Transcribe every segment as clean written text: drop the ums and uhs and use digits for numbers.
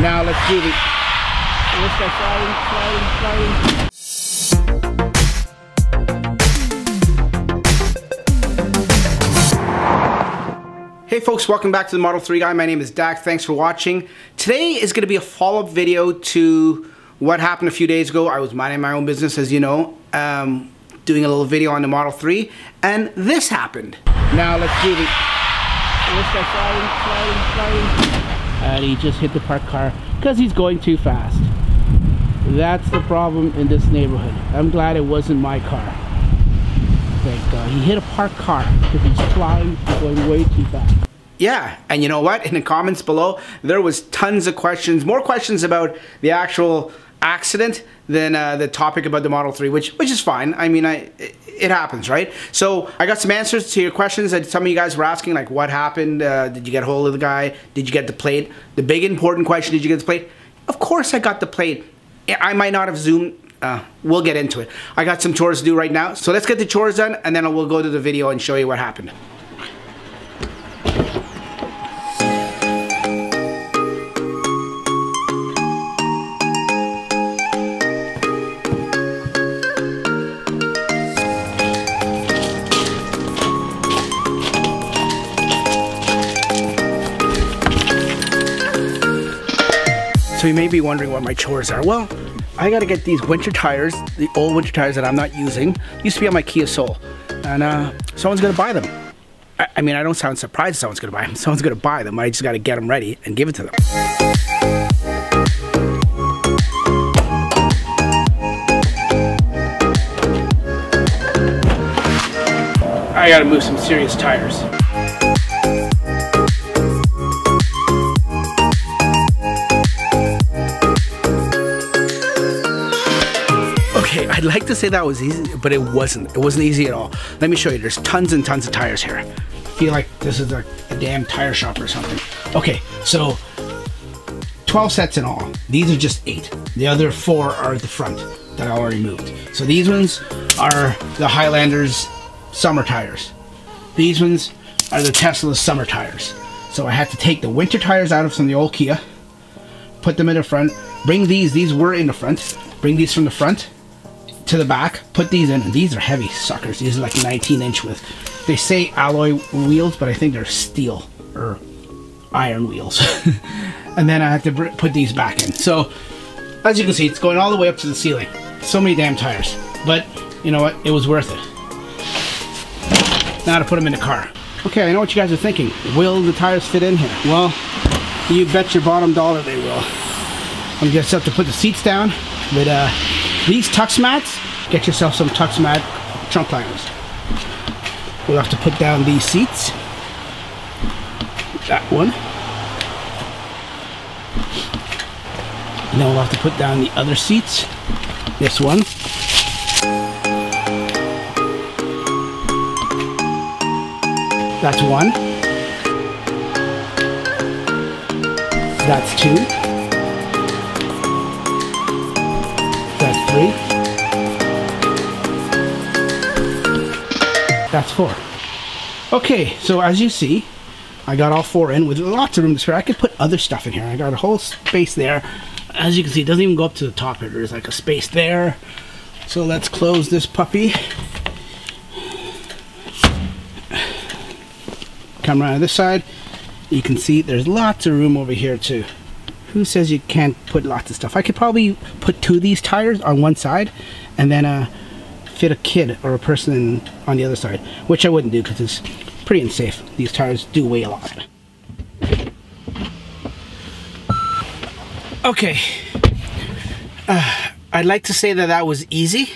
Now let's do the, let's go sliding. Hey folks, welcome back to the Model 3 Guy. My name is Dak. Thanks for watching. Today is going to be a follow-up video to what happened a few days ago. I was minding my own business, as you know, doing a little video on the Model 3, and this happened. Now let's do the, let's go sliding. And he just hit the parked car because he's going too fast. That's the problem in this neighborhood. I'm glad it wasn't my car. Thank God. He hit a parked car because he's flying, going way too fast. Yeah, and you know what? In the comments below, there was tons of questions, more questions about the actual accident than the topic about the Model 3, which is fine. I mean, it happens, right? So I got some answers to your questions that some of you guys were asking, like what happened? Did you get a hold of the guy? Did you get the plate? The big important question, did you get the plate? Of course I got the plate. I might not have zoomed. We'll get into it. I got some chores to do right now. So let's get the chores done and then we'll go to the video and show you what happened. So you may be wondering what my chores are. Well, I gotta get these winter tires, the old winter tires that I'm not using. Used to be on my Kia Soul, and someone's gonna buy them. I mean, I don't sound surprised someone's gonna buy them. Someone's gonna buy them. I just gotta get them ready and give it to them. I gotta move some serious tires. Okay, I'd like to say that was easy, but it wasn't. It wasn't easy at all. Let me show you. There's tons and tons of tires here. I feel like this is a damn tire shop or something. Okay, so 12 sets in all. These are just 8. The other 4 are at the front that I already moved. So these ones are the Highlander's summer tires. These ones are the Tesla's summer tires. So I had to take the winter tires out of some of the old Kia, put them in the front, bring these were in the front, bring these from the front to the back, put these in, and these are heavy suckers. These are like 19-inch width. They say alloy wheels, but I think they're steel or iron wheels. And then I have to put these back in. So as you can see, it's going all the way up to the ceiling. So many damn tires, but you know what, it was worth it. Now to put them in the car. Okay, I know what you guys are thinking. Will the tires fit in here? Well, you bet your bottom dollar they will. I'm just have to put the seats down with these Tux mats. Get yourself some Tux mat trunk liners. We'll have to put down these seats. That one. And then we'll have to put down the other seats. This one. That's 1. That's 2. That's 3. That's 4. Okay, so as you see, I got all 4 in with lots of room to spare. I could put other stuff in here. I got a whole space there. As you can see, it doesn't even go up to the top here. There's like a space there. So let's close this puppy. Come around to this side. You can see there's lots of room over here too. Who says you can't put lots of stuff? I could probably put 2 of these tires on one side and then fit a kid or a person on the other side, which I wouldn't do because it's pretty unsafe. These tires do weigh a lot. Okay, I'd like to say that that was easy,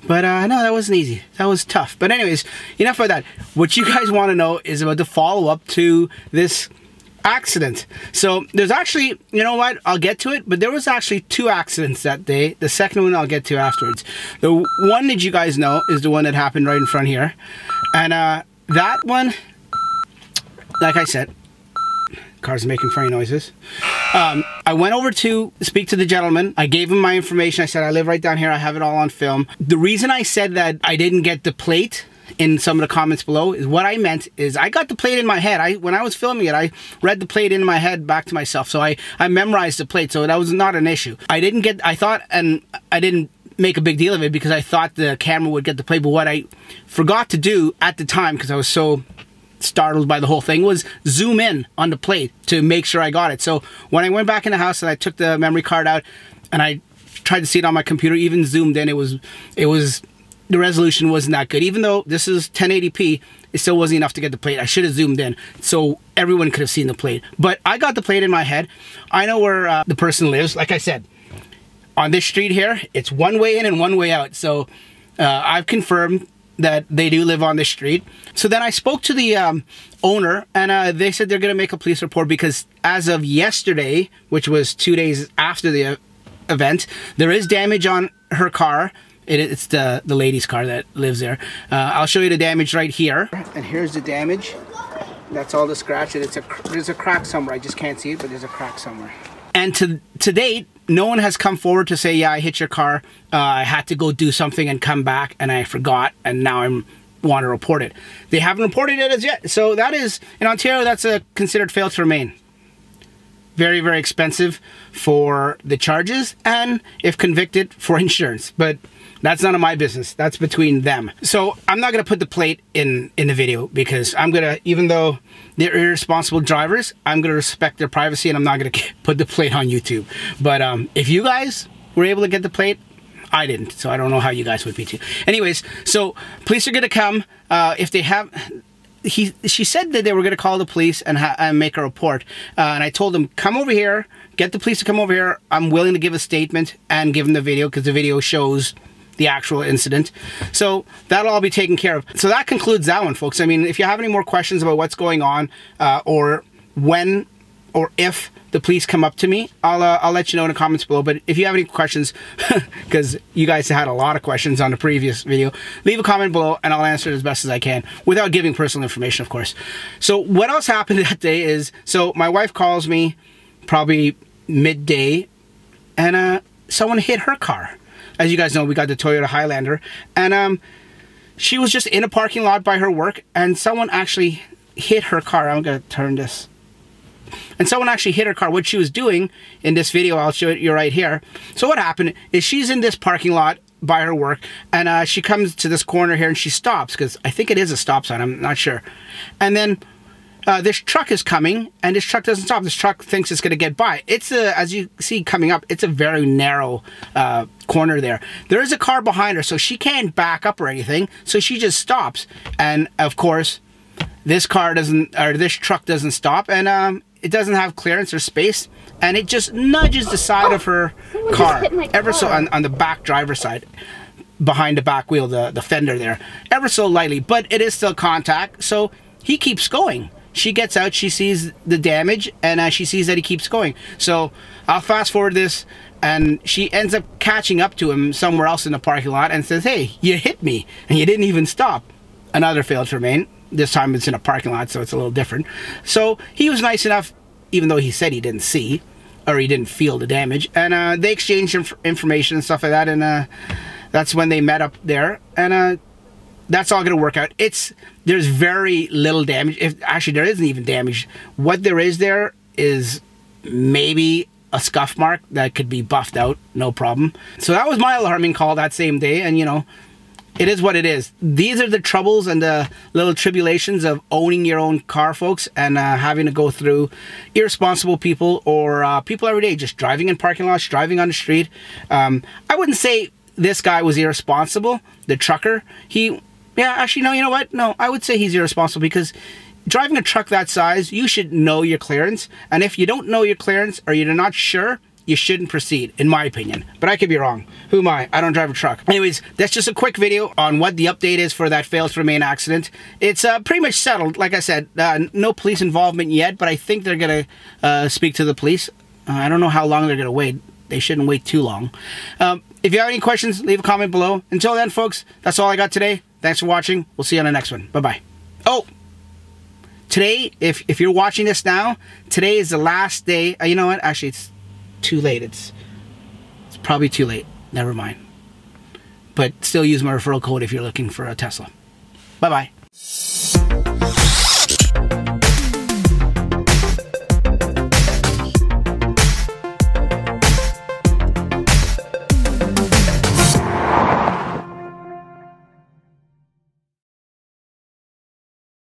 but no, that wasn't easy. That was tough. But anyways, enough of that. What you guys want to know is about the follow-up to this accident. So there's actually, you know what, I'll get to it, but there was actually 2 accidents that day. The second one I'll get to afterwards. The one that you guys know is the one that happened right in front here. And that one, like I said, car's making funny noises. I went over to speak to the gentleman. I gave him my information. I said, I live right down here. I have it all on film. The reason I said that I didn't get the plate in some of the comments below, is what I meant is I got the plate in my head. When I was filming it, I read the plate in my head back to myself. So I memorized the plate, so that was not an issue. I didn't make a big deal of it because I thought the camera would get the plate, but what I forgot to do at the time, because I was so startled by the whole thing, was zoom in on the plate to make sure I got it. So when I went back in the house and I took the memory card out and I tried to see it on my computer, even zoomed in, it was the resolution wasn't that good. Even though this is 1080p, it still wasn't enough to get the plate. I should have zoomed in so everyone could have seen the plate. But I got the plate in my head. I know where the person lives. Like I said, on this street here, it's one way in and one way out. So I've confirmed that they do live on this street. So then I spoke to the owner, and they said they're going to make a police report because as of yesterday, which was 2 days after the event, there is damage on her car. It's the lady's car that lives there. I'll show you the damage right here. And here's the damage. That's all the scratch. And there's a crack somewhere. I just can't see it, but there's a crack somewhere. And to date, no one has come forward to say, yeah, I hit your car. I had to go do something and come back, and I forgot, and now I want to report it. They haven't reported it as yet. So that is, in Ontario, that's considered fail to remain. Very, very expensive for the charges, and if convicted, for insurance. But that's none of my business. That's between them. So I'm not going to put the plate in the video because I'm going to, even though they're irresponsible drivers, I'm going to respect their privacy and I'm not going to put the plate on YouTube. But if you guys were able to get the plate, I didn't. So I don't know how you guys would be too. Anyways, so police are going to come. If they have... She said that they were going to call the police and make a report. And I told them, come over here, get the police to come over here. I'm willing to give a statement and give them the video because the video shows the actual incident. So that'll all be taken care of. So that concludes that one, folks. I mean, if you have any more questions about what's going on or when or if the police come up to me, I'll let you know in the comments below. But if you have any questions, because you guys had a lot of questions on the previous video, leave a comment below and I'll answer it as best as I can without giving personal information, of course. So what else happened that day is, so my wife calls me probably midday and someone hit her car. As you guys know, we got the Toyota Highlander, and she was just in a parking lot by her work, and someone actually hit her car. I'm gonna turn this. And someone actually hit her car. What she was doing in this video, I'll show it you right here. So what happened is she's in this parking lot by her work, and she comes to this corner here and she stops, because I think it is a stop sign, I'm not sure. And then this truck is coming, and this truck doesn't stop. This truck thinks it's going to get by. It's as you see coming up, it's a very narrow corner there. There is a car behind her, so she can't back up or anything, so she just stops. And of course, this truck doesn't stop, and it doesn't have clearance or space, and it just nudges the side of her car ever so on the back driver's side, behind the back wheel, the fender there, ever so lightly, but it is still contact. So he keeps going. She gets out, she sees the damage, and she sees that he keeps going. So I'll fast forward this, and she ends up catching up to him somewhere else in the parking lot and says, hey, you hit me, and you didn't even stop. Another fail to remain. This time it's in a parking lot, so it's a little different. So he was nice enough, even though he said he didn't see, or he didn't feel the damage, and they exchanged information and stuff like that, and that's when they met up there, and that's all going to work out. There's very little damage. Actually, there isn't even damage. What there is is maybe a scuff mark that could be buffed out, no problem. So that was my alarming call that same day, and you know, it is what it is. These are the troubles and the little tribulations of owning your own car, folks, and having to go through irresponsible people or people every day, just driving in parking lots, driving on the street. I wouldn't say this guy was irresponsible, the trucker. Yeah, actually, no, you know what? No, I would say he's irresponsible because driving a truck that size, you should know your clearance. And if you don't know your clearance or you're not sure, you shouldn't proceed, in my opinion. But I could be wrong. Who am I? I don't drive a truck. Anyways, that's just a quick video on what the update is for that fail to remain accident. It's pretty much settled. Like I said, no police involvement yet, but I think they're going to speak to the police. I don't know how long they're going to wait. They shouldn't wait too long. If you have any questions, leave a comment below. Until then, folks, that's all I got today. Thanks for watching. We'll see you on the next one. Bye-bye. Oh, today, if you're watching this now, today is the last day. You know what? Actually, it's too late. It's probably too late. Never mind. But still use my referral code if you're looking for a Tesla. Bye-bye.